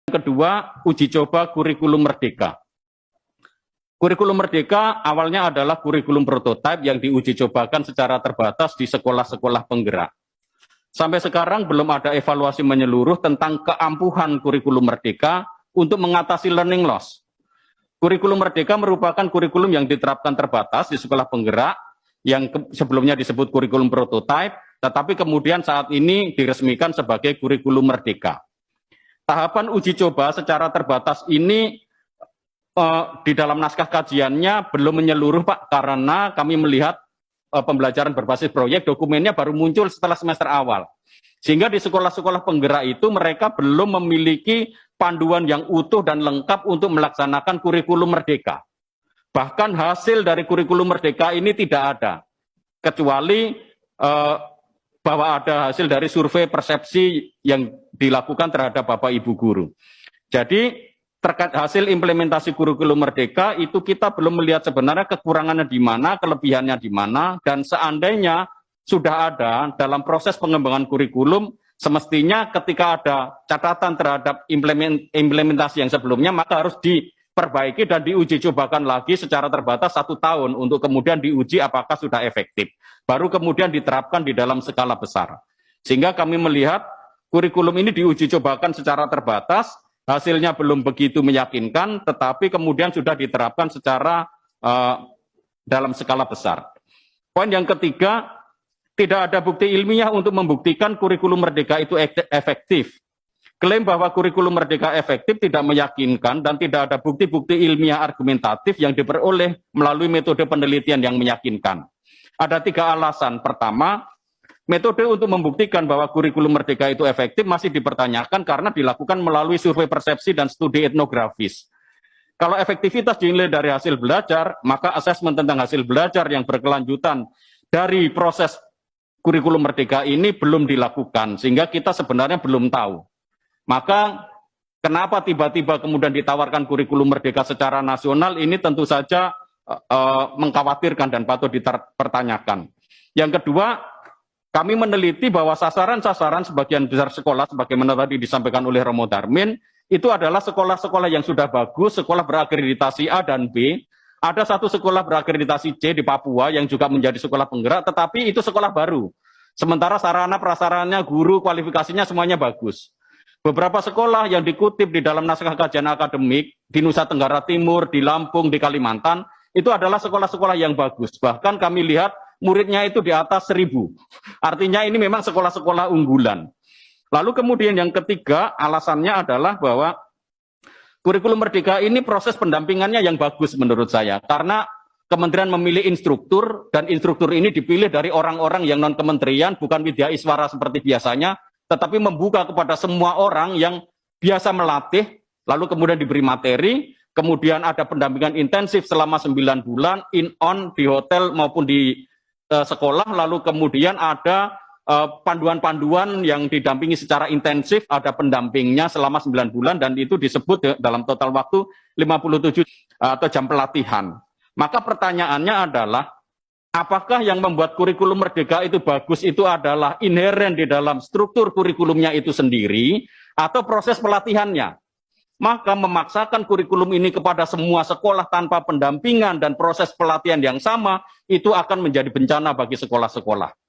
Kedua, uji coba kurikulum merdeka. Kurikulum merdeka awalnya adalah kurikulum prototipe yang diuji cobakan secara terbatas di sekolah-sekolah penggerak. Sampai sekarang belum ada evaluasi menyeluruh tentang keampuhan kurikulum merdeka untuk mengatasi learning loss. Kurikulum merdeka merupakan kurikulum yang diterapkan terbatas di sekolah penggerak, yang sebelumnya disebut kurikulum prototipe, tetapi kemudian saat ini diresmikan sebagai kurikulum merdeka. Tahapan uji coba secara terbatas ini di dalam naskah kajiannya belum menyeluruh, Pak, karena kami melihat pembelajaran berbasis proyek dokumennya baru muncul setelah semester awal. Sehingga di sekolah-sekolah penggerak itu mereka belum memiliki panduan yang utuh dan lengkap untuk melaksanakan kurikulum merdeka. Bahkan hasil dari kurikulum merdeka ini tidak ada, kecuali bahwa ada hasil dari survei persepsi yang dilakukan terhadap Bapak Ibu guru. Jadi terkait hasil implementasi kurikulum merdeka itu kita belum melihat sebenarnya kekurangannya di mana, kelebihannya di mana, dan seandainya sudah ada dalam proses pengembangan kurikulum, semestinya ketika ada catatan terhadap implementasi yang sebelumnya, maka harus diperbaiki dan diuji cobakan lagi secara terbatas 1 tahun untuk kemudian diuji apakah sudah efektif. Baru kemudian diterapkan di dalam skala besar. Sehingga kami melihat kurikulum ini diuji cobakan secara terbatas, hasilnya belum begitu meyakinkan, tetapi kemudian sudah diterapkan secara dalam skala besar. Poin yang ketiga, tidak ada bukti ilmiah untuk membuktikan kurikulum merdeka itu efektif. Klaim bahwa kurikulum merdeka efektif tidak meyakinkan dan tidak ada bukti-bukti ilmiah argumentatif yang diperoleh melalui metode penelitian yang meyakinkan. Ada 3 alasan. Pertama, metode untuk membuktikan bahwa kurikulum merdeka itu efektif masih dipertanyakan karena dilakukan melalui survei persepsi dan studi etnografis. Kalau efektivitas dinilai dari hasil belajar, maka asesmen tentang hasil belajar yang berkelanjutan dari proses kurikulum merdeka ini belum dilakukan, sehingga kita sebenarnya belum tahu. Maka kenapa tiba-tiba kemudian ditawarkan kurikulum merdeka secara nasional, ini tentu saja mengkhawatirkan dan patut dipertanyakan. Yang kedua, kami meneliti bahwa sasaran-sasaran sebagian besar sekolah, sebagaimana tadi disampaikan oleh Romo Darmin, itu adalah sekolah-sekolah yang sudah bagus, sekolah berakreditasi A dan B. Ada satu sekolah berakreditasi C di Papua yang juga menjadi sekolah penggerak, tetapi itu sekolah baru. Sementara sarana prasarannya, guru, kualifikasinya semuanya bagus. Beberapa sekolah yang dikutip di dalam naskah kajian akademik di Nusa Tenggara Timur, di Lampung, di Kalimantan, itu adalah sekolah-sekolah yang bagus. Bahkan kami lihat muridnya itu di atas 1000. Artinya ini memang sekolah-sekolah unggulan. Lalu kemudian yang ketiga, alasannya adalah bahwa kurikulum merdeka ini proses pendampingannya yang bagus menurut saya. Karena kementerian memilih instruktur, dan instruktur ini dipilih dari orang-orang yang non-kementerian, bukan widya iswara seperti biasanya, tetapi membuka kepada semua orang yang biasa melatih, lalu kemudian diberi materi, kemudian ada pendampingan intensif selama 9 bulan, in-on di hotel maupun di sekolah, lalu kemudian ada panduan-panduan yang didampingi secara intensif, ada pendampingnya selama 9 bulan, dan itu disebut dalam total waktu 57 atau jam pelatihan. Maka pertanyaannya adalah, apakah yang membuat kurikulum merdeka itu bagus itu adalah inheren di dalam struktur kurikulumnya itu sendiri, atau proses pelatihannya? Maka memaksakan kurikulum ini kepada semua sekolah tanpa pendampingan dan proses pelatihan yang sama, itu akan menjadi bencana bagi sekolah-sekolah.